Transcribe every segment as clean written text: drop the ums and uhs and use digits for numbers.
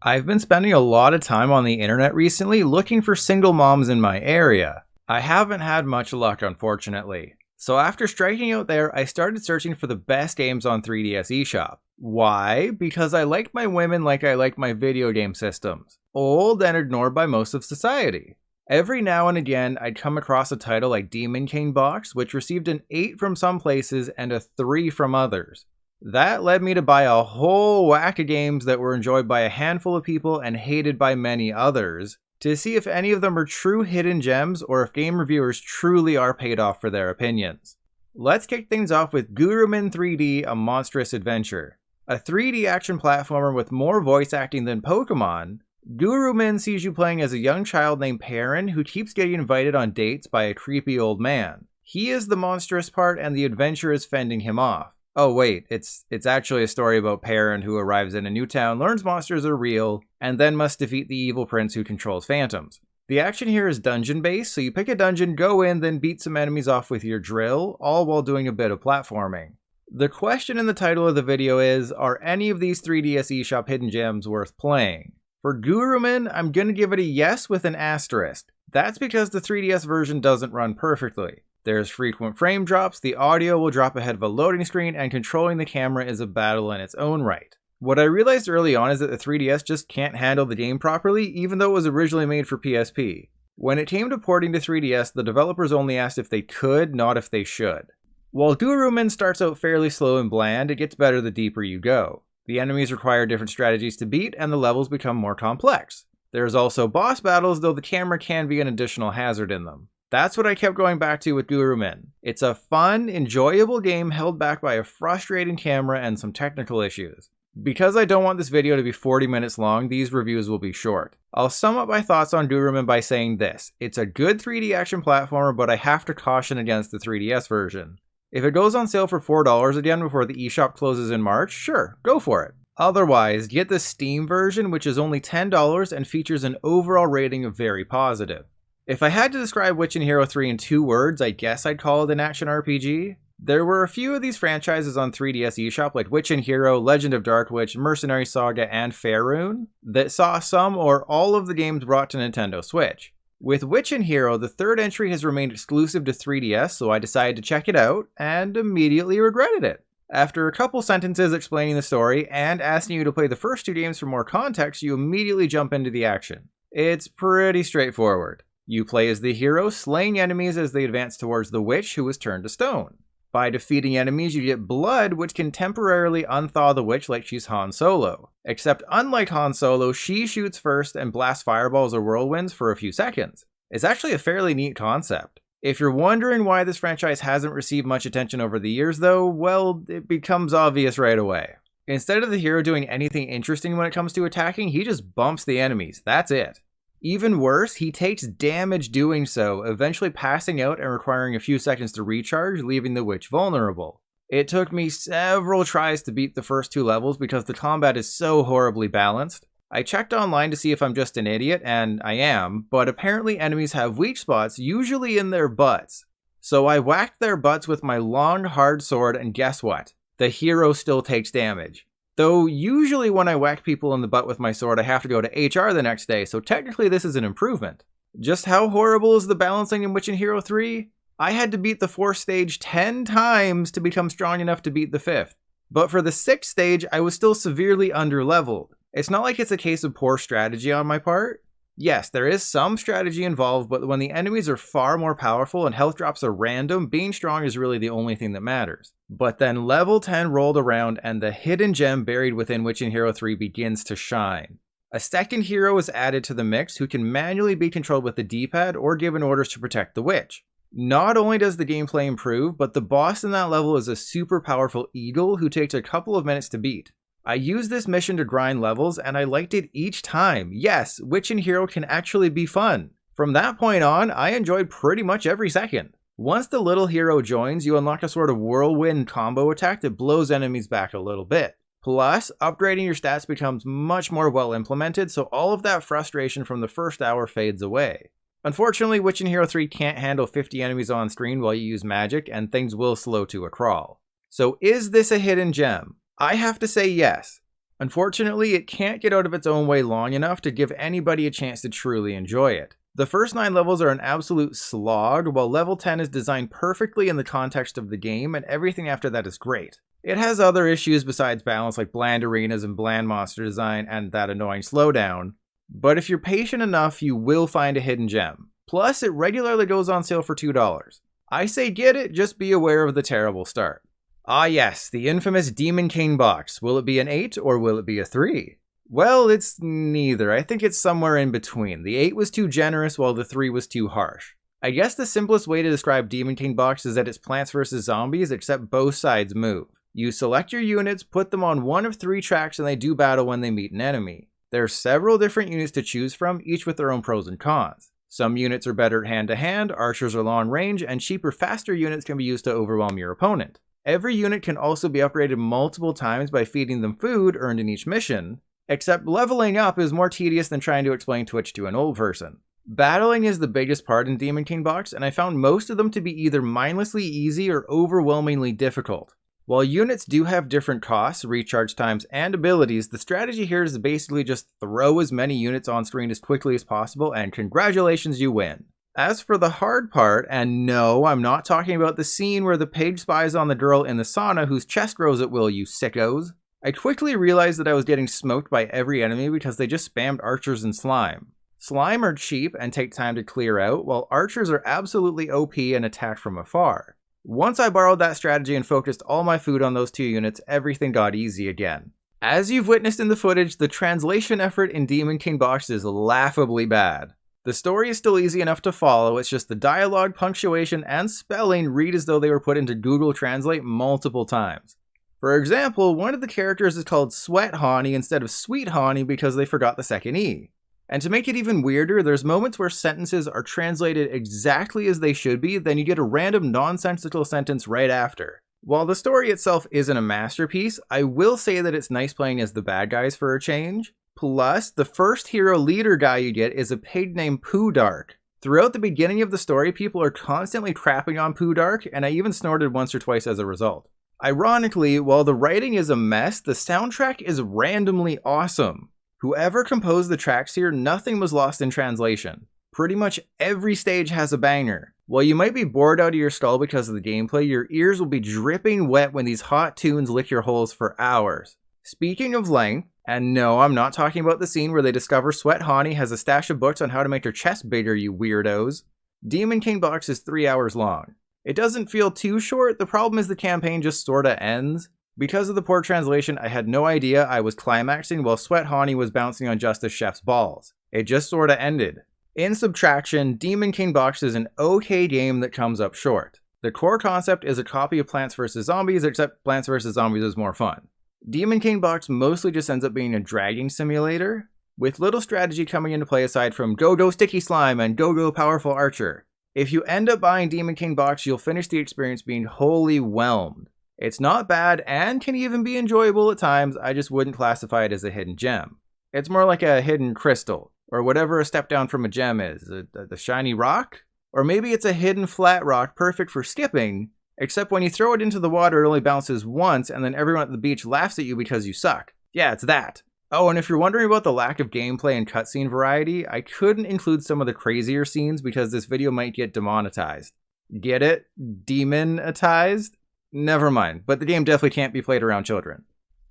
I've been spending a lot of time on the internet recently looking for single moms in my area. I haven't had much luck, unfortunately. So after striking out there, I started searching for the best games on 3DS eShop. Why? Because I like my women like I like my video game systems. Old and ignored by most of society. Every now and again, I'd come across a title like Demon King Box, which received an 8 from some places and a 3 from others. That led me to buy a whole whack of games that were enjoyed by a handful of people and hated by many others, to see if any of them are true hidden gems or if game reviewers truly are paid off for their opinions. Let's kick things off with Gurumin 3D, A Monstrous Adventure. A 3D action platformer with more voice acting than Pokemon, Gurumin sees you playing as a young child named Parin who keeps getting invited on dates by a creepy old man. He is the monstrous part and the adventure is fending him off. Oh wait, it's actually a story about Parin who arrives in a new town, learns monsters are real, and then must defeat the evil prince who controls phantoms. The action here is dungeon-based, so you pick a dungeon, go in, then beat some enemies off with your drill, all while doing a bit of platforming. The question in the title of the video is, are any of these 3DS eShop hidden gems worth playing? For Gurumin, I'm gonna give it a yes with an asterisk. That's because the 3DS version doesn't run perfectly. There's frequent frame drops, the audio will drop ahead of a loading screen, and controlling the camera is a battle in its own right. What I realized early on is that the 3DS just can't handle the game properly, even though it was originally made for PSP. When it came to porting to 3DS, the developers only asked if they could, not if they should. While Gurumin starts out fairly slow and bland, it gets better the deeper you go. The enemies require different strategies to beat, and the levels become more complex. There's also boss battles, though the camera can be an additional hazard in them. That's what I kept going back to with Gurumin. It's a fun, enjoyable game held back by a frustrating camera and some technical issues. Because I don't want this video to be 40 minutes long, these reviews will be short. I'll sum up my thoughts on Gurumin by saying this. It's a good 3D action platformer, but I have to caution against the 3DS version. If it goes on sale for $4 again before the eShop closes in March, sure, go for it. Otherwise, get the Steam version, which is only $10 and features an overall rating of very positive. If I had to describe Witchin' Hero 3 in 2 words, I guess I'd call it an action RPG. There were a few of these franchises on 3DS eShop like Witchin' Hero, Legend of Dark Witch, Mercenary Saga, and Faerun that saw some or all of the games brought to Nintendo Switch. With Witchin' Hero, the third entry has remained exclusive to 3DS, so I decided to check it out, and immediately regretted it. After a couple sentences explaining the story, and asking you to play the first 2 games for more context, you immediately jump into the action. It's pretty straightforward. You play as the hero, slaying enemies as they advance towards the witch who is turned to stone. By defeating enemies, you get blood, which can temporarily unthaw the witch like she's Han Solo. Except unlike Han Solo, she shoots first and blasts fireballs or whirlwinds for a few seconds. It's actually a fairly neat concept. If you're wondering why this franchise hasn't received much attention over the years though, well, it becomes obvious right away. Instead of the hero doing anything interesting when it comes to attacking, he just bumps the enemies, that's it. Even worse, he takes damage doing so, eventually passing out and requiring a few seconds to recharge, leaving the witch vulnerable. It took me several tries to beat the first 2 levels because the combat is so horribly balanced. I checked online to see if I'm just an idiot, and I am, but apparently enemies have weak spots, usually in their butts. So I whacked their butts with my long, hard sword, and guess what? The hero still takes damage. Though usually when I whack people in the butt with my sword, I have to go to HR the next day, so technically this is an improvement. Just how horrible is the balancing in Witchin' Hero 3? I had to beat the 4th stage 10 times to become strong enough to beat the 5th. But for the 6th stage, I was still severely underleveled. It's not like it's a case of poor strategy on my part. Yes, there is some strategy involved, but when the enemies are far more powerful and health drops are random, being strong is really the only thing that matters. But then level 10 rolled around and the hidden gem buried within Witchin' Hero 3 begins to shine. A second hero is added to the mix who can manually be controlled with the D-pad or given orders to protect the witch. Not only does the gameplay improve, but the boss in that level is a super powerful eagle who takes a couple of minutes to beat. I used this mission to grind levels and I liked it each time. Yes, Witchin' Hero can actually be fun. From that point on, I enjoyed pretty much every second. Once the little hero joins, you unlock a sort of whirlwind combo attack that blows enemies back a little bit. Plus, upgrading your stats becomes much more well implemented, so all of that frustration from the first hour fades away. Unfortunately, Witchin' Hero 3 can't handle 50 enemies on screen while you use magic, and things will slow to a crawl. So is this a hidden gem? I have to say yes. Unfortunately, it can't get out of its own way long enough to give anybody a chance to truly enjoy it. The first 9 levels are an absolute slog, while level 10 is designed perfectly in the context of the game, and everything after that is great. It has other issues besides balance like bland arenas and bland monster design and that annoying slowdown, but if you're patient enough, you will find a hidden gem. Plus, it regularly goes on sale for $2. I say get it, just be aware of the terrible start. Ah yes, the infamous Demon King box. Will it be an 8 or will it be a 3? Well, it's neither. I think it's somewhere in between. The 8 was too generous while the 3 was too harsh. I guess the simplest way to describe Demon King box is that it's Plants vs. Zombies, except both sides move. You select your units, put them on one of 3 tracks, and they do battle when they meet an enemy. There are several different units to choose from, each with their own pros and cons. Some units are better hand-to-hand, archers are long range, and cheaper, faster units can be used to overwhelm your opponent. Every unit can also be upgraded multiple times by feeding them food earned in each mission, except leveling up is more tedious than trying to explain Twitch to an old person. Battling is the biggest part in Demon King box, and I found most of them to be either mindlessly easy or overwhelmingly difficult. While units do have different costs, recharge times, and abilities, the strategy here is basically just throw as many units on screen as quickly as possible, and congratulations, you win. As for the hard part, and no, I'm not talking about the scene where the pig spies on the girl in the sauna whose chest grows at will, you sickos. I quickly realized that I was getting smoked by every enemy because they just spammed archers and slime. Slime are cheap and take time to clear out, while archers are absolutely OP and attack from afar. Once I borrowed that strategy and focused all my food on those 2 units, everything got easy again. As you've witnessed in the footage, the translation effort in Demon King box is laughably bad. The story is still easy enough to follow, it's just the dialogue, punctuation, and spelling read as though they were put into Google Translate multiple times. For example, one of the characters is called Sweat Honey instead of Sweet Honey because they forgot the second E. And to make it even weirder, there's moments where sentences are translated exactly as they should be, then you get a random nonsensical sentence right after. While the story itself isn't a masterpiece, I will say that it's nice playing as the bad guys for a change. Plus, the first hero leader guy you get is a pig named Poodark. Throughout the beginning of the story, people are constantly crapping on Poodark, and I even snorted once or twice as a result. Ironically, while the writing is a mess, the soundtrack is randomly awesome. Whoever composed the tracks here, nothing was lost in translation. Pretty much every stage has a banger. While you might be bored out of your skull because of the gameplay, your ears will be dripping wet when these hot tunes lick your holes for hours. Speaking of length, and no, I'm not talking about the scene where they discover Sweat Honey has a stash of books on how to make her chest bigger, you weirdos. Demon King box is 3 hours long. It doesn't feel too short, the problem is the campaign just sorta ends. Because of the poor translation, I had no idea I was climaxing while Sweat Honey was bouncing on Justice Chef's balls. It just sorta ended. In subtraction, Demon King box is an okay game that comes up short. The core concept is a copy of Plants vs. Zombies, except Plants vs. Zombies is more fun. Demon King box mostly just ends up being a dragging simulator, with little strategy coming into play aside from go sticky slime and go powerful archer. If you end up buying Demon King box, you'll finish the experience being wholly whelmed. It's not bad and can even be enjoyable at times, I just wouldn't classify it as a hidden gem. It's more like a hidden crystal, or whatever a step down from a gem is, the shiny rock? Or maybe it's a hidden flat rock perfect for skipping, except when you throw it into the water it only bounces once and then everyone at the beach laughs at you because you suck. Yeah, it's that. Oh, and if you're wondering about the lack of gameplay and cutscene variety, I couldn't include some of the crazier scenes because this video might get demonetized. Get it? Demonetized? Never mind, but the game definitely can't be played around children.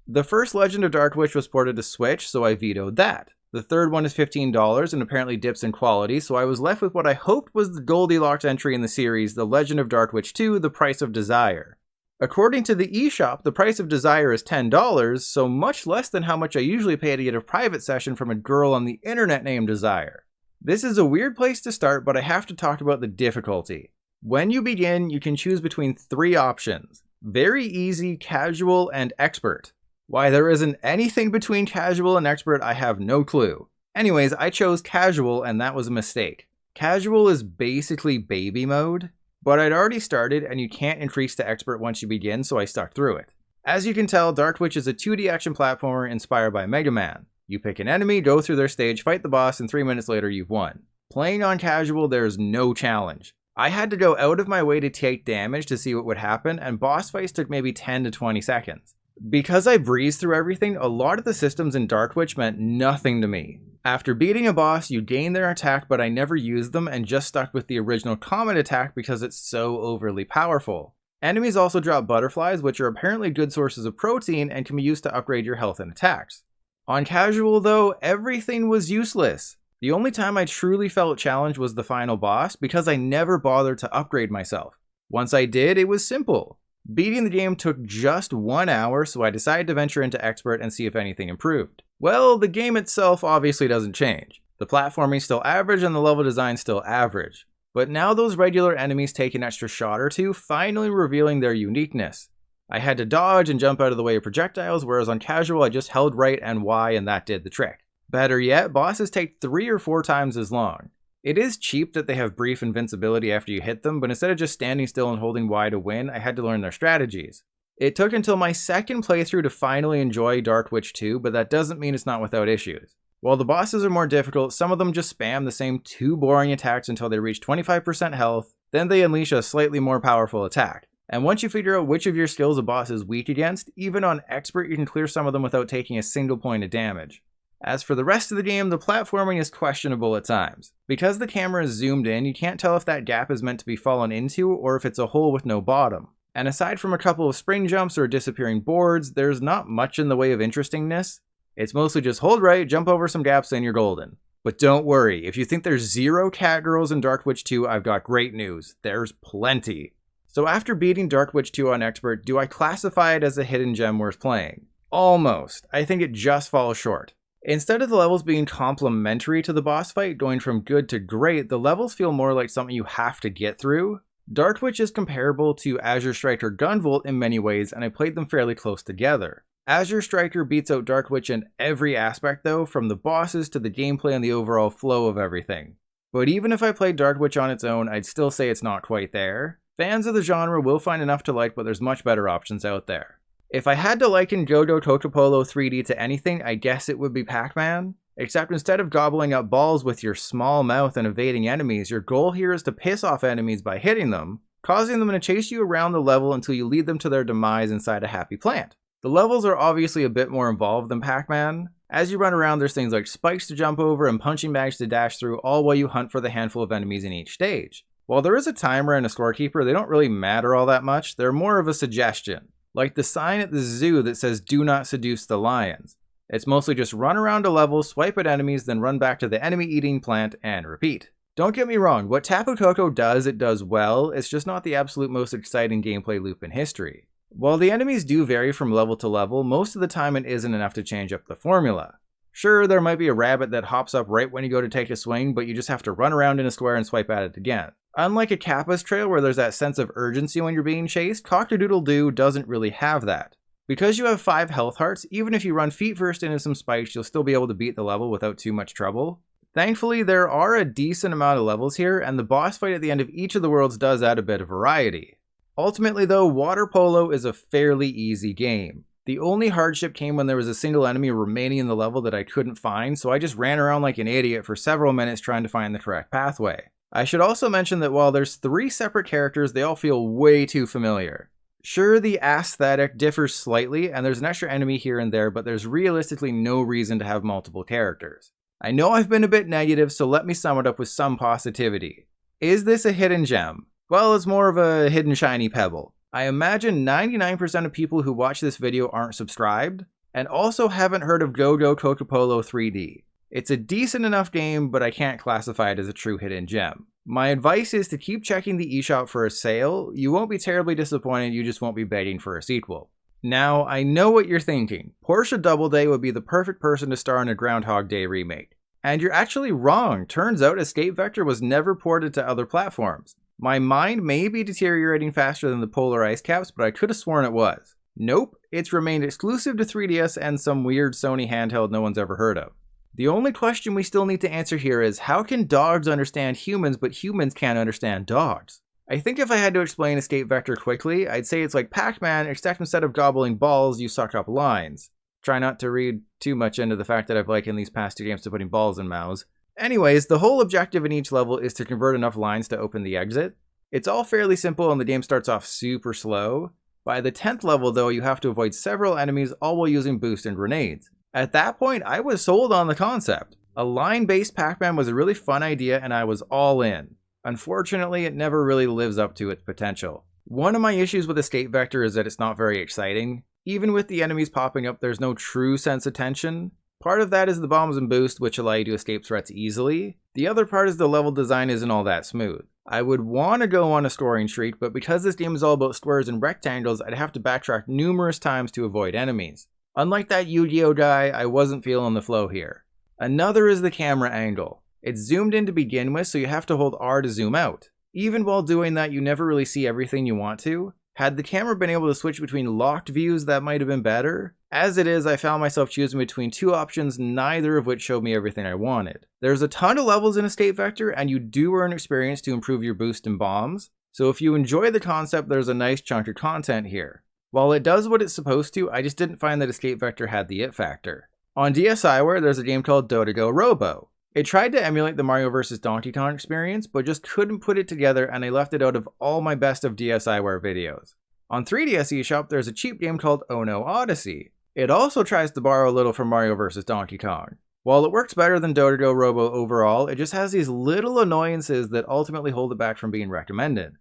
The first Legend of Dark Witch was ported to Switch, so I vetoed that. The third one is $15 and apparently dips in quality, so I was left with what I hoped was the Goldilocks entry in the series, The Legend of Dark Witch 2, The Price of Desire. According to the eShop, the price of Desire is $10, so much less than how much I usually pay to get a private session from a girl on the internet named Desire. This is a weird place to start, but I have to talk about the difficulty. When you begin, you can choose between 3 options: very easy, casual, and expert. Why there isn't anything between casual and expert, I have no clue. Anyways, I chose casual and that was a mistake. Casual is basically baby mode, but I'd already started and you can't increase to expert once you begin, so I stuck through it. As you can tell, Dark Witch is a 2D action platformer inspired by Mega Man. You pick an enemy, go through their stage, fight the boss, and 3 minutes later you've won. Playing on casual, there's no challenge. I had to go out of my way to take damage to see what would happen, and boss fights took maybe 10 to 20 seconds. Because I breezed through everything, a lot of the systems in Dark Witch meant nothing to me. After beating a boss, you gain their attack, but I never used them and just stuck with the original common attack because it's so overly powerful. Enemies also drop butterflies, which are apparently good sources of protein and can be used to upgrade your health and attacks. On casual though, everything was useless. The only time I truly felt challenged was the final boss because I never bothered to upgrade myself. Once I did, it was simple. Beating the game took just 1 hour, so I decided to venture into Expert and see if anything improved. Well, the game itself obviously doesn't change. The platforming's still average and the level design's still average. But now those regular enemies take an extra shot or two, finally revealing their uniqueness. I had to dodge and jump out of the way of projectiles, whereas on casual I just held right and Y and that did the trick. Better yet, bosses take 3 or 4 times as long. It is cheap that they have brief invincibility after you hit them, but instead of just standing still and holding Y to win, I had to learn their strategies. It took until my second playthrough to finally enjoy Dark Witch 2, but that doesn't mean it's not without issues. While the bosses are more difficult, some of them just spam the same 2 boring attacks until they reach 25% health, then they unleash a slightly more powerful attack. And once you figure out which of your skills a boss is weak against, even on Expert you can clear some of them without taking a single point of damage. As for the rest of the game, the platforming is questionable at times. Because the camera is zoomed in, you can't tell if that gap is meant to be fallen into or if it's a hole with no bottom. And aside from a couple of spring jumps or disappearing boards, there's not much in the way of interestingness. It's mostly just hold right, jump over some gaps, and you're golden. But don't worry, if you think there's 0 cat girls in Dark Witch 2, I've got great news. There's plenty. So after beating Dark Witch 2 on Expert, do I classify it as a hidden gem worth playing? Almost. I think it just falls short. Instead of the levels being complementary to the boss fight, going from good to great, the levels feel more like something you have to get through. Dark Witch is comparable to Azure Striker Gunvolt in many ways, and I played them fairly close together. Azure Striker beats out Dark Witch in every aspect though, from the bosses to the gameplay and the overall flow of everything. But even if I played Dark Witch on its own, I'd still say it's not quite there. Fans of the genre will find enough to like, but there's much better options out there. If I had to liken Kokopolo 3D to anything, I guess it would be Pac-Man. Except instead of gobbling up balls with your small mouth and evading enemies, your goal here is to piss off enemies by hitting them, causing them to chase you around the level until you lead them to their demise inside a happy plant. The levels are obviously a bit more involved than Pac-Man. As you run around, there's things like spikes to jump over and punching bags to dash through, all while you hunt for the handful of enemies in each stage. While there is a timer and a scorekeeper, they don't really matter all that much. They're more of a suggestion. Like the sign at the zoo that says "Do not seduce the lions." It's mostly just run around a level, swipe at enemies, then run back to the enemy-eating plant and repeat. Don't get me wrong, what Tapu Koko does, it does well, it's just not the absolute most exciting gameplay loop in history. While the enemies do vary from level to level, most of the time it isn't enough to change up the formula. Sure, there might be a rabbit that hops up right when you go to take a swing, but you just have to run around in a square and swipe at it again. Unlike a Kappa's trail where there's that sense of urgency when you're being chased, Cock-a-Doodle-Doo doesn't really have that. Because you have 5 health hearts, even if you run feet first into some spikes, you'll still be able to beat the level without too much trouble. Thankfully, there are a decent amount of levels here, and the boss fight at the end of each of the worlds does add a bit of variety. Ultimately though, Water Polo is a fairly easy game. The only hardship came when there was a single enemy remaining in the level that I couldn't find, so I just ran around like an idiot for several minutes trying to find the correct pathway. I should also mention that while there's 3 separate characters, they all feel way too familiar. Sure, the aesthetic differs slightly, and there's an extra enemy here and there, but there's realistically no reason to have multiple characters. I know I've been a bit negative, so let me sum it up with some positivity. Is this a hidden gem? Well, it's more of a hidden shiny pebble. I imagine 99% of people who watch this video aren't subscribed, and also haven't heard of Kokopolo 3D. It's a decent enough game, but I can't classify it as a true hidden gem. My advice is to keep checking the eShop for a sale. You won't be terribly disappointed, you just won't be begging for a sequel. Now, I know what you're thinking. Portia Doubleday would be the perfect person to star in a Groundhog Day remake. And you're actually wrong. Turns out Escape Vektor was never ported to other platforms. My mind may be deteriorating faster than the polar ice caps, but I could have sworn it was. Nope, it's remained exclusive to 3DS and some weird Sony handheld no one's ever heard of. The only question we still need to answer here is, how can dogs understand humans but humans can't understand dogs? I think if I had to explain Escape Vektor quickly, I'd say it's like Pac-Man, except instead of gobbling balls, you suck up lines. Try not to read too much into the fact that I've likened these past 2 games to putting balls in mouths. Anyways, the whole objective in each level is to convert enough lines to open the exit. It's all fairly simple and the game starts off super slow. By the 10th level though, you have to avoid several enemies all while using boost and grenades. At that point, I was sold on the concept. A line-based Pac-Man was a really fun idea and I was all in. Unfortunately, it never really lives up to its potential. One of my issues with Escape Vektor is that it's not very exciting. Even with the enemies popping up, there's no true sense of tension. Part of that is the bombs and boost, which allow you to escape threats easily. The other part is the level design isn't all that smooth. I would want to go on a scoring streak, but because this game is all about squares and rectangles, I'd have to backtrack numerous times to avoid enemies. Unlike that Yu-Gi-Oh guy, I wasn't feeling the flow here. Another is the camera angle. It's zoomed in to begin with, so you have to hold R to zoom out. Even while doing that, you never really see everything you want to. Had the camera been able to switch between locked views, that might have been better. As it is, I found myself choosing between two options, neither of which showed me everything I wanted. There's a ton of levels in Escape Vektor, and you do earn experience to improve your boost and bombs. So if you enjoy the concept, there's a nice chunk of content here. While it does what it's supposed to, I just didn't find that Escape Vektor had the it factor. On DSiWare, there's a game called Dodego Robo. It tried to emulate the Mario vs. Donkey Kong experience, but just couldn't put it together and I left it out of all my best of DSiWare videos. On 3DS eShop, there's a cheap game called Ohno Odyssey. It also tries to borrow a little from Mario vs. Donkey Kong. While it works better than Dodego Robo overall, it just has these little annoyances that ultimately hold it back from being recommended.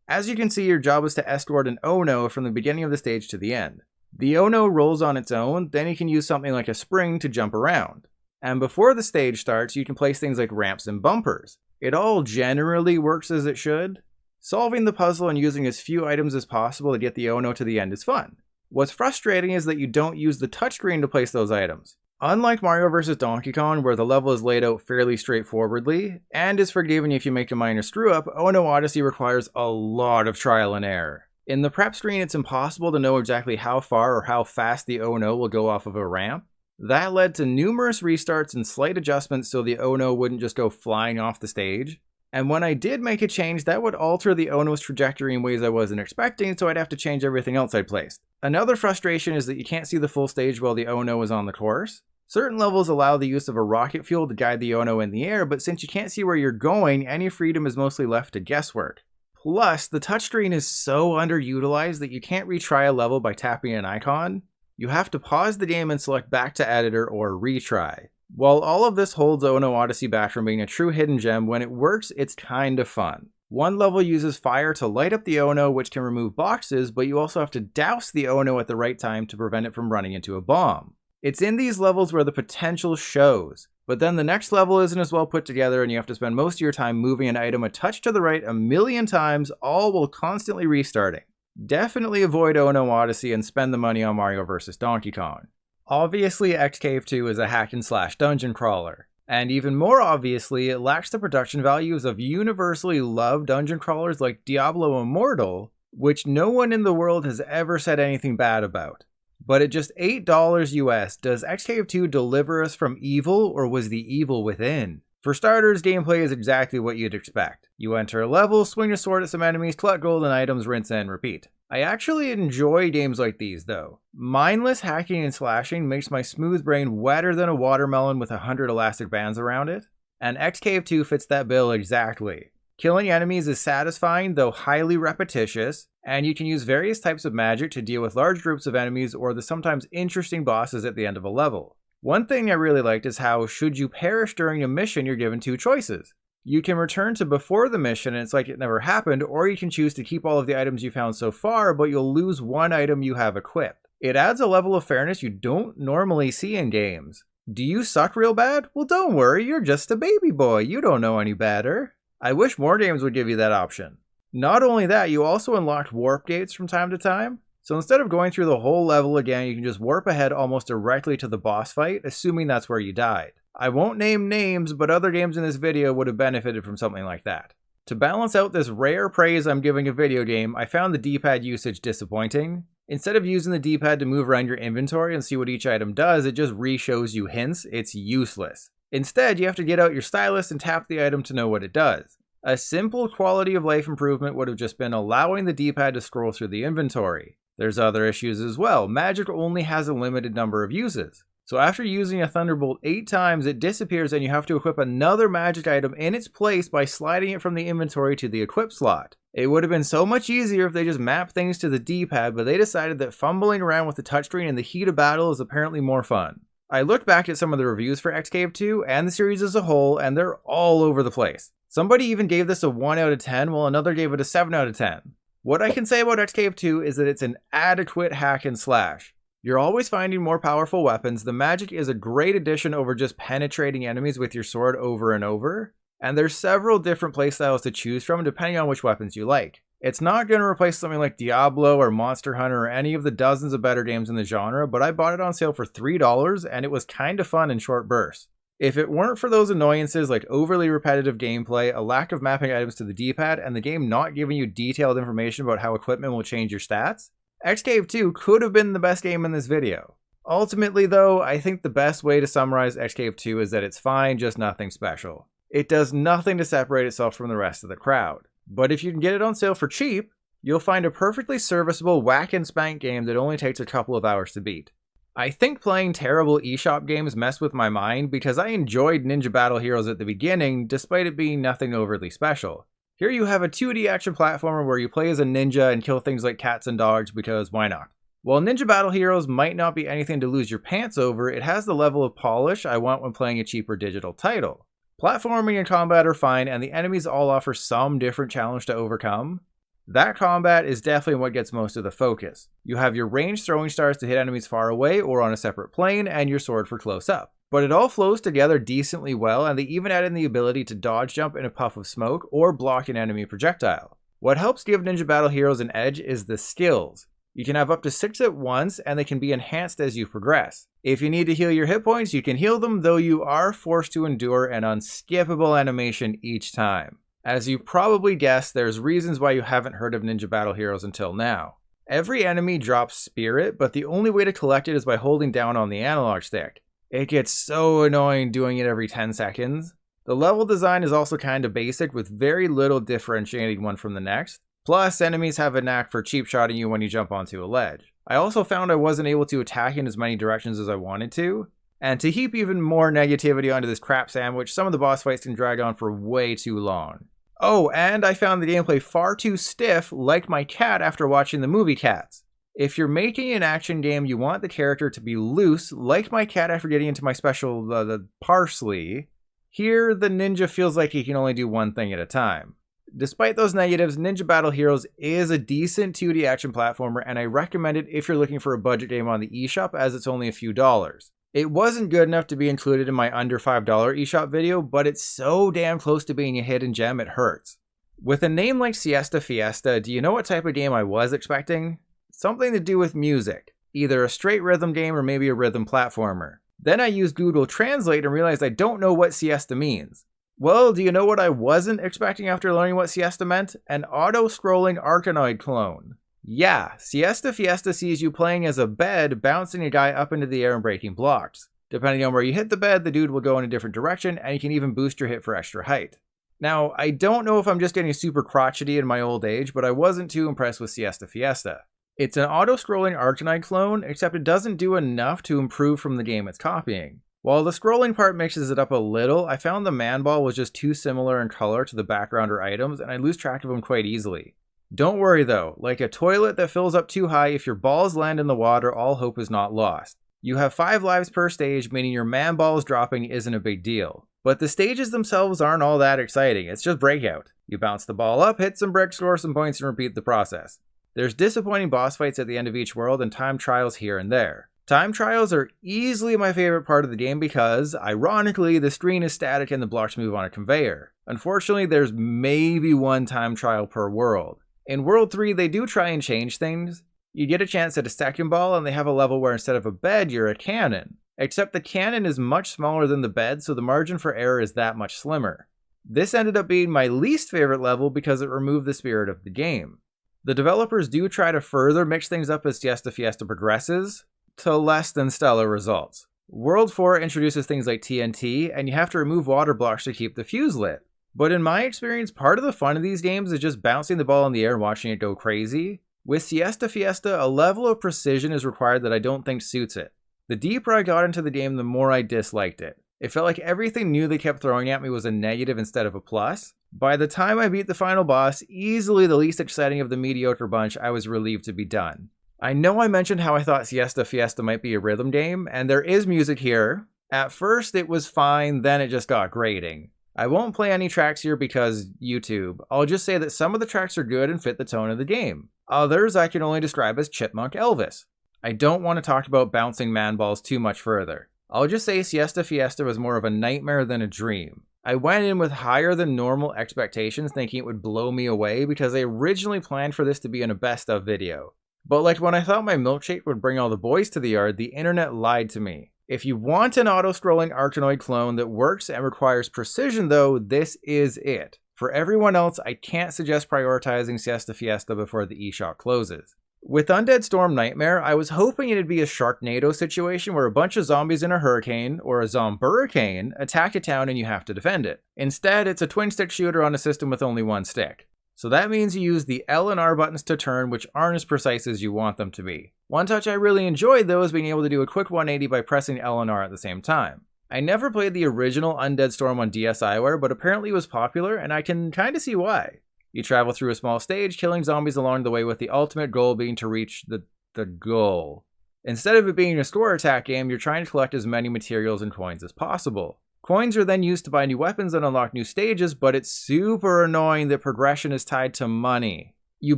As you can see, your job is to escort an Ohno from the beginning of the stage to the end. The Ohno rolls on its own, then you can use something like a spring to jump around. And before the stage starts, you can place things like ramps and bumpers. It all generally works as it should. Solving the puzzle and using as few items as possible to get the Ohno to the end is fun. What's frustrating is that you don't use the touchscreen to place those items. Unlike Mario vs. Donkey Kong, where the level is laid out fairly straightforwardly, and is forgiven if you make a minor screw-up, Ohno Odyssey requires a lot of trial and error. In the prep screen, it's impossible to know exactly how far or how fast the Ohno will go off of a ramp. That led to numerous restarts and slight adjustments so the Ohno wouldn't just go flying off the stage. And when I did make a change, that would alter the Ohno's trajectory in ways I wasn't expecting, so I'd have to change everything else I'd placed. Another frustration is that you can't see the full stage while the Ohno is on the course. Certain levels allow the use of a rocket fuel to guide the Ohno in the air, but since you can't see where you're going, any freedom is mostly left to guesswork. Plus, the touchscreen is so underutilized that you can't retry a level by tapping an icon. You have to pause the game and select back to editor or retry. While all of this holds Ohno Odyssey back from being a true hidden gem, when it works, it's kind of fun. One level uses fire to light up the Ohno, which can remove boxes, but you also have to douse the Ohno at the right time to prevent it from running into a bomb. It's in these levels where the potential shows, but then the next level isn't as well put together and you have to spend most of your time moving an item a touch to the right a million times, all while constantly restarting. Definitely avoid Ohno Odyssey and spend the money on Mario vs. Donkey Kong. Obviously, Excave 2 is a hack-and-slash dungeon crawler. And even more obviously, it lacks the production values of universally loved dungeon crawlers like Diablo Immortal, which no one in the world has ever said anything bad about. But at just $8 US, does Excave 2 deliver us from evil, or was the evil within? For starters, gameplay is exactly what you'd expect. You enter a level, swing a sword at some enemies, collect golden items, rinse and repeat. I actually enjoy games like these though. Mindless hacking and slashing makes my smooth brain wetter than a watermelon with 100 elastic bands around it, and Excave 2 fits that bill exactly. Killing enemies is satisfying though highly repetitious, and you can use various types of magic to deal with large groups of enemies or the sometimes interesting bosses at the end of a level. One thing I really liked is how, should you perish during a mission, you're given two choices. You can return to before the mission and it's like it never happened, or you can choose to keep all of the items you found so far, but you'll lose one item you have equipped. It adds a level of fairness you don't normally see in games. Do you suck real bad? Well, don't worry, you're just a baby boy, you don't know any better. I wish more games would give you that option. Not only that, you also unlocked warp gates from time to time. So instead of going through the whole level again, you can just warp ahead almost directly to the boss fight, assuming that's where you died. I won't name names, but other games in this video would have benefited from something like that. To balance out this rare praise I'm giving a video game, I found the D-pad usage disappointing. Instead of using the D-pad to move around your inventory and see what each item does, it just re-shows you hints. It's useless. Instead, you have to get out your stylus and tap the item to know what it does. A simple quality of life improvement would have just been allowing the D-pad to scroll through the inventory. There's other issues as well. Magic only has a limited number of uses. So after using a Thunderbolt 8 times, it disappears and you have to equip another magic item in its place by sliding it from the inventory to the equip slot. It would have been so much easier if they just mapped things to the D-pad, but they decided that fumbling around with the touchscreen in the heat of battle is apparently more fun. I looked back at some of the reviews for Excave 2 and the series as a whole, and they're all over the place. Somebody even gave this a 1 out of 10, while another gave it a 7 out of 10. What I can say about Excave 2 is that it's an adequate hack and slash. You're always finding more powerful weapons, the magic is a great addition over just penetrating enemies with your sword over and over, and there's several different playstyles to choose from depending on which weapons you like. It's not going to replace something like Diablo or Monster Hunter or any of the dozens of better games in the genre, but I bought it on sale for $3 and it was kinda fun in short bursts. If it weren't for those annoyances like overly repetitive gameplay, a lack of mapping items to the D-pad, and the game not giving you detailed information about how equipment will change your stats, Excave 2 could have been the best game in this video. Ultimately though, I think the best way to summarize Excave 2 is that it's fine, just nothing special. It does nothing to separate itself from the rest of the crowd. But if you can get it on sale for cheap, you'll find a perfectly serviceable whack and spank game that only takes a couple of hours to beat. I think playing terrible eShop games messed with my mind because I enjoyed Ninja Battle Heroes at the beginning despite it being nothing overly special. Here you have a 2D action platformer where you play as a ninja and kill things like cats and dogs because why not? While Ninja Battle Heroes might not be anything to lose your pants over, it has the level of polish I want when playing a cheaper digital title. Platforming and combat are fine, and the enemies all offer some different challenge to overcome. That combat is definitely what gets most of the focus. You have your ranged throwing stars to hit enemies far away or on a separate plane, and your sword for close up. But it all flows together decently well, and they even add in the ability to dodge jump in a puff of smoke or block an enemy projectile. What helps give Ninja Battle Heroes an edge is the skills. You can have up to 6 at once, and they can be enhanced as you progress. If you need to heal your hit points, you can heal them, though you are forced to endure an unskippable animation each time. As you probably guessed, there's reasons why you haven't heard of Ninja Battle Heroes until now. Every enemy drops spirit, but the only way to collect it is by holding down on the analog stick. It gets so annoying doing it every 10 seconds. The level design is also kinda basic, with very little differentiating one from the next. Plus, enemies have a knack for cheap-shotting you when you jump onto a ledge. I also found I wasn't able to attack in as many directions as I wanted to. And to heap even more negativity onto this crap sandwich, some of the boss fights can drag on for way too long. Oh, and I found the gameplay far too stiff, like my cat after watching the movie Cats. If you're making an action game, you want the character to be loose, like my cat after getting into my special, the parsley. Here, the ninja feels like he can only do one thing at a time. Despite those negatives, Ninja Battle Heroes is a decent 2D action platformer, and I recommend it if you're looking for a budget game on the eShop, as it's only a few dollars. It wasn't good enough to be included in my under $5 eShop video, but it's so damn close to being a hidden gem it hurts. With a name like Siesta Fiesta, do you know what type of game I was expecting? Something to do with music. Either a straight rhythm game or maybe a rhythm platformer. Then I used Google Translate and realized I don't know what siesta means. Well, do you know what I wasn't expecting after learning what siesta meant? An auto-scrolling Arkanoid clone. Yeah, Siesta Fiesta sees you playing as a bed, bouncing a guy up into the air and breaking blocks. Depending on where you hit the bed, the dude will go in a different direction, and you can even boost your hit for extra height. Now, I don't know if I'm just getting super crotchety in my old age, but I wasn't too impressed with Siesta Fiesta. It's an auto-scrolling Arkanoid clone, except it doesn't do enough to improve from the game it's copying. While the scrolling part mixes it up a little, I found the man ball was just too similar in color to the background or items, and I lose track of them quite easily. Don't worry though, like a toilet that fills up too high, if your balls land in the water, all hope is not lost. You have 5 lives per stage, meaning your man balls dropping isn't a big deal. But the stages themselves aren't all that exciting, it's just breakout. You bounce the ball up, hit some bricks, score some points, and repeat the process. There's disappointing boss fights at the end of each world and time trials here and there. Time trials are easily my favorite part of the game because, ironically, the screen is static and the blocks move on a conveyor. Unfortunately, there's maybe one time trial per world. In World 3, they do try and change things. You get a chance at a second ball and they have a level where instead of a bed, you're a cannon. Except the cannon is much smaller than the bed, so the margin for error is that much slimmer. This ended up being my least favorite level because it removed the spirit of the game. The developers do try to further mix things up as Siesta Fiesta progresses, to less than stellar results. World 4 introduces things like TNT, and you have to remove water blocks to keep the fuse lit. But in my experience, part of the fun of these games is just bouncing the ball in the air and watching it go crazy. With Siesta Fiesta, a level of precision is required that I don't think suits it. The deeper I got into the game, the more I disliked it. It felt like everything new they kept throwing at me was a negative instead of a plus. By the time I beat the final boss, easily the least exciting of the mediocre bunch, I was relieved to be done. I know I mentioned how I thought Siesta Fiesta might be a rhythm game, and there is music here. At first it was fine, then it just got grating. I won't play any tracks here because YouTube. I'll just say that some of the tracks are good and fit the tone of the game. Others I can only describe as Chipmunk Elvis. I don't want to talk about bouncing man balls too much further. I'll just say Siesta Fiesta was more of a nightmare than a dream. I went in with higher than normal expectations thinking it would blow me away because I originally planned for this to be in a best of video. But like when I thought my milkshake would bring all the boys to the yard, the internet lied to me. If you want an auto-scrolling Arkanoid clone that works and requires precision though, this is it. For everyone else, I can't suggest prioritizing Siesta Fiesta before the eShop closes. With Undead Storm Nightmare, I was hoping it'd be a Sharknado situation where a bunch of zombies in a hurricane, or a zomburricane, attack a town and you have to defend it. Instead, it's a twin-stick shooter on a system with only one stick. So that means you use the L and R buttons to turn, which aren't as precise as you want them to be. One touch I really enjoyed though is being able to do a quick 180 by pressing L and R at the same time. I never played the original Undead Storm on DSiWare, but apparently it was popular, and I can kinda see why. You travel through a small stage, killing zombies along the way with the ultimate goal being to reach the goal. Instead of it being a score attack game, you're trying to collect as many materials and coins as possible. Coins are then used to buy new weapons and unlock new stages, but it's super annoying that progression is tied to money. You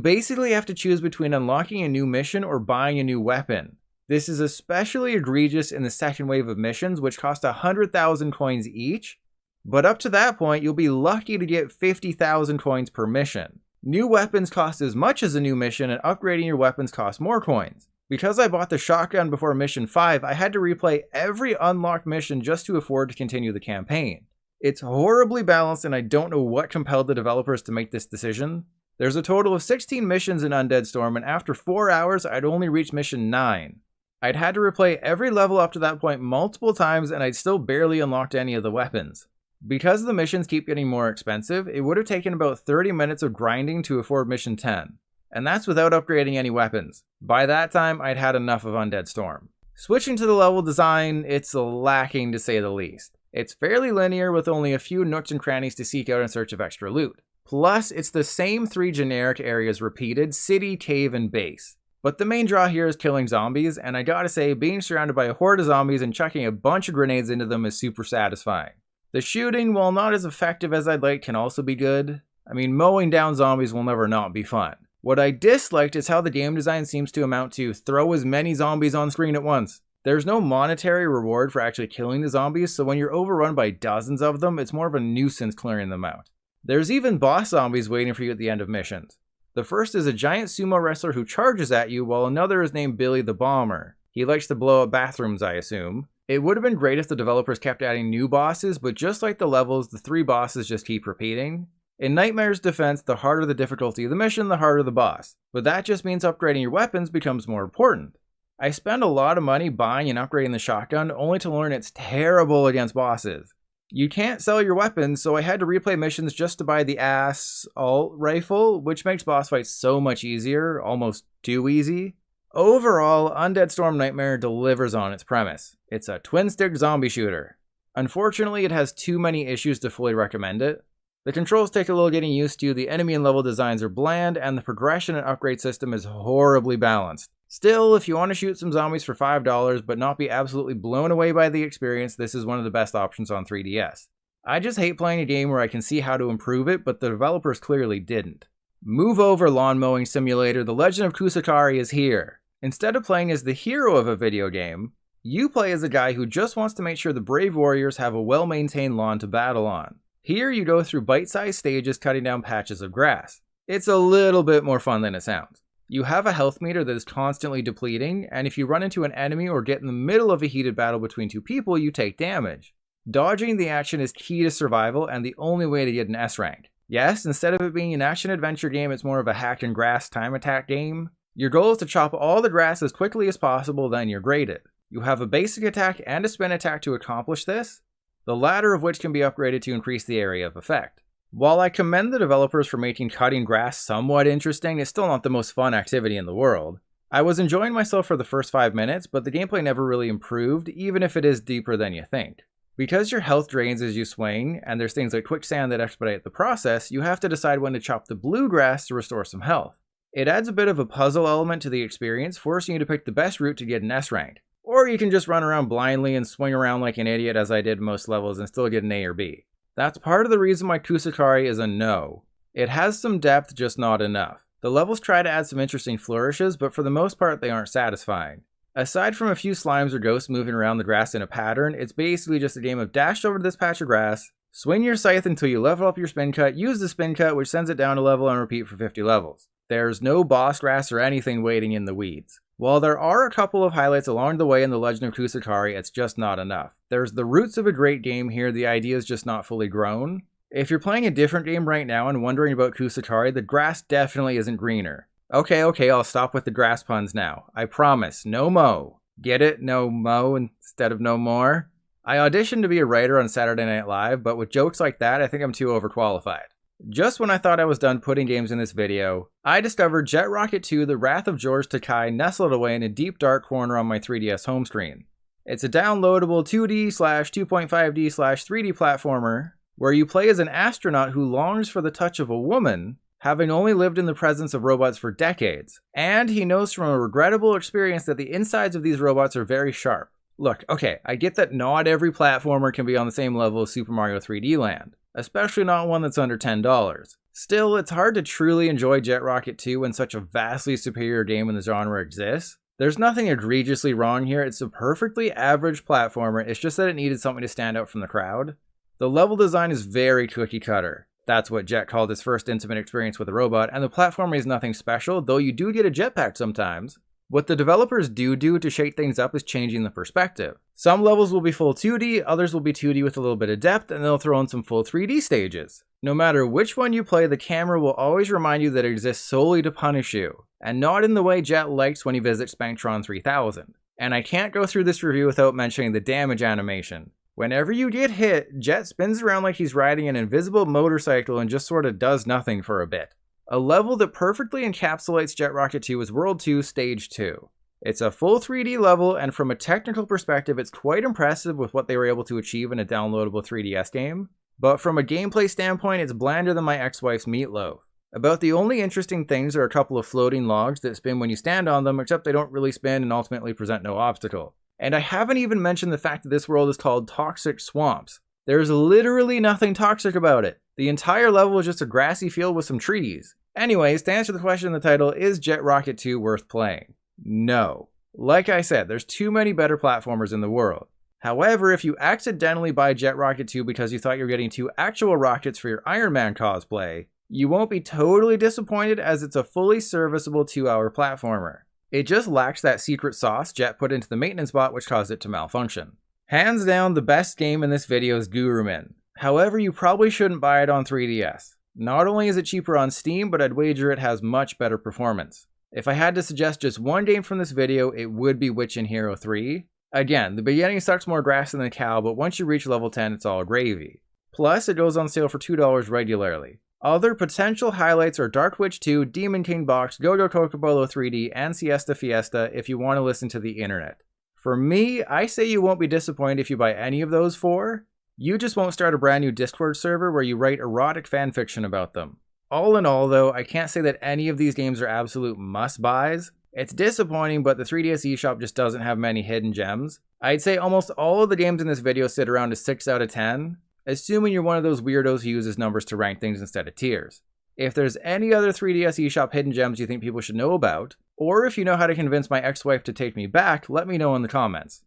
basically have to choose between unlocking a new mission or buying a new weapon. This is especially egregious in the second wave of missions, which cost 100,000 coins each. But up to that point, you'll be lucky to get 50,000 coins per mission. New weapons cost as much as a new mission, and upgrading your weapons costs more coins. Because I bought the shotgun before mission 5, I had to replay every unlocked mission just to afford to continue the campaign. It's horribly balanced, and I don't know what compelled the developers to make this decision. There's a total of 16 missions in Undead Storm, and after 4 hours, I'd only reached mission 9. I'd had to replay every level up to that point multiple times, and I'd still barely unlocked any of the weapons. Because the missions keep getting more expensive, it would have taken about 30 minutes of grinding to afford mission 10. And that's without upgrading any weapons. By that time, I'd had enough of Undead Storm. Switching to the level design, it's lacking to say the least. It's fairly linear with only a few nooks and crannies to seek out in search of extra loot. Plus, it's the same 3 generic areas repeated: city, cave, and base. But the main draw here is killing zombies, and I gotta say, being surrounded by a horde of zombies and chucking a bunch of grenades into them is super satisfying. The shooting, while not as effective as I'd like, can also be good. I mean, mowing down zombies will never not be fun. What I disliked is how the game design seems to amount to throw as many zombies on screen at once. There's no monetary reward for actually killing the zombies, so when you're overrun by dozens of them, it's more of a nuisance clearing them out. There's even boss zombies waiting for you at the end of missions. The first is a giant sumo wrestler who charges at you, while another is named Billy the Bomber. He likes to blow up bathrooms, I assume. It would have been great if the developers kept adding new bosses, but just like the levels, the 3 bosses just keep repeating. In Nightmare's defense, the harder the difficulty of the mission, the harder the boss. But that just means upgrading your weapons becomes more important. I spend a lot of money buying and upgrading the shotgun, only to learn it's terrible against bosses. You can't sell your weapons, so I had to replay missions just to buy the assault rifle, which makes boss fights so much easier, almost too easy. Overall, Undead Storm Nightmare delivers on its premise. It's a twin-stick zombie shooter. Unfortunately, it has too many issues to fully recommend it. The controls take a little getting used to, the enemy and level designs are bland, and the progression and upgrade system is horribly balanced. Still, if you want to shoot some zombies for $5 but not be absolutely blown away by the experience, this is one of the best options on 3DS. I just hate playing a game where I can see how to improve it, but the developers clearly didn't. Move over, Lawn Mowing Simulator, the Legend of Kusakari is here. Instead of playing as the hero of a video game, you play as a guy who just wants to make sure the brave warriors have a well-maintained lawn to battle on. Here you go through bite-sized stages cutting down patches of grass. It's a little bit more fun than it sounds. You have a health meter that is constantly depleting, and if you run into an enemy or get in the middle of a heated battle between 2 people, you take damage. Dodging the action is key to survival and the only way to get an S rank. Yes, instead of it being an action-adventure game, it's more of a hack-and-grass time attack game. Your goal is to chop all the grass as quickly as possible, then you're graded. You have a basic attack and a spin attack to accomplish this, the latter of which can be upgraded to increase the area of effect. While I commend the developers for making cutting grass somewhat interesting, it's still not the most fun activity in the world. I was enjoying myself for the first 5 minutes, but the gameplay never really improved, even if it is deeper than you think. Because your health drains as you swing, and there's things like quicksand that expedite the process, you have to decide when to chop the bluegrass to restore some health. It adds a bit of a puzzle element to the experience, forcing you to pick the best route to get an S rank. Or you can just run around blindly and swing around like an idiot as I did most levels and still get an A or B. That's part of the reason why Kusakari is a no. It has some depth, just not enough. The levels try to add some interesting flourishes, but for the most part they aren't satisfying. Aside from a few slimes or ghosts moving around the grass in a pattern, it's basically just a game of dash over to this patch of grass, swing your scythe until you level up your spin cut, use the spin cut which sends it down a level and repeat for 50 levels. There's no boss grass or anything waiting in the weeds. While there are a couple of highlights along the way in the Legend of Kusakari, it's just not enough. There's the roots of a great game here, the idea is just not fully grown. If you're playing a different game right now and wondering about Kusakari, the grass definitely isn't greener. Okay, I'll stop with the grass puns now. I promise, no mo. Get it? No mo instead of no more? I auditioned to be a writer on Saturday Night Live, but with jokes like that, I think I'm too overqualified. Just when I thought I was done putting games in this video, I discovered Jett Rocket 2 The Wrath of George Takei nestled away in a deep dark corner on my 3DS home screen. It's a downloadable 2D/2.5D/3D platformer where you play as an astronaut who longs for the touch of a woman, having only lived in the presence of robots for decades, and he knows from a regrettable experience that the insides of these robots are very sharp. Look, okay, I get that not every platformer can be on the same level as Super Mario 3D Land, especially not one that's under $10. Still, it's hard to truly enjoy Jett Rocket 2 when such a vastly superior game in the genre exists. There's nothing egregiously wrong here, it's a perfectly average platformer, it's just that it needed something to stand out from the crowd. The level design is very cookie cutter. That's what Jett called his first intimate experience with a robot, and the platformer is nothing special, though you do get a jetpack sometimes. What the developers do to shake things up is changing the perspective. Some levels will be full 2D, others will be 2D with a little bit of depth, and they'll throw in some full 3D stages. No matter which one you play, the camera will always remind you that it exists solely to punish you, and not in the way Jett likes when he visits Spectron 3000. And I can't go through this review without mentioning the damage animation. Whenever you get hit, Jett spins around like he's riding an invisible motorcycle and just sort of does nothing for a bit. A level that perfectly encapsulates Jett Rocket 2 is World 2 Stage 2. It's a full 3D level, and from a technical perspective, it's quite impressive with what they were able to achieve in a downloadable 3DS game. But from a gameplay standpoint, it's blander than my ex-wife's meatloaf. About the only interesting things are a couple of floating logs that spin when you stand on them, except they don't really spin and ultimately present no obstacle. And I haven't even mentioned the fact that this world is called Toxic Swamps. There's literally nothing toxic about it. The entire level is just a grassy field with some trees. Anyways, to answer the question in the title, is Jett Rocket 2 worth playing? No. Like I said, there's too many better platformers in the world. However, if you accidentally buy Jett Rocket 2 because you thought you were getting 2 actual rockets for your Iron Man cosplay, you won't be totally disappointed as it's a fully serviceable 2-hour platformer. It just lacks that secret sauce Jett put into the maintenance bot which caused it to malfunction. Hands down, the best game in this video is Gurumin. However, you probably shouldn't buy it on 3DS. Not only is it cheaper on Steam, but I'd wager it has much better performance. If I had to suggest just one game from this video, it would be Witch and Hero 3. Again, the beginning sucks more grass than the cow, but once you reach level 10, it's all gravy. Plus, it goes on sale for $2 regularly. Other potential highlights are Dark Witch 2, Demon King Box, Go-Go Kokopolo 3D, and Siesta Fiesta if you want to listen to the internet. For me, I say you won't be disappointed if you buy any of those 4. You just won't start a brand new Discord server where you write erotic fanfiction about them. All in all though, I can't say that any of these games are absolute must-buys. It's disappointing, but the 3DS eShop just doesn't have many hidden gems. I'd say almost all of the games in this video sit around a 6 out of 10, assuming you're one of those weirdos who uses numbers to rank things instead of tiers. If there's any other 3DS eShop hidden gems you think people should know about, or if you know how to convince my ex-wife to take me back, let me know in the comments.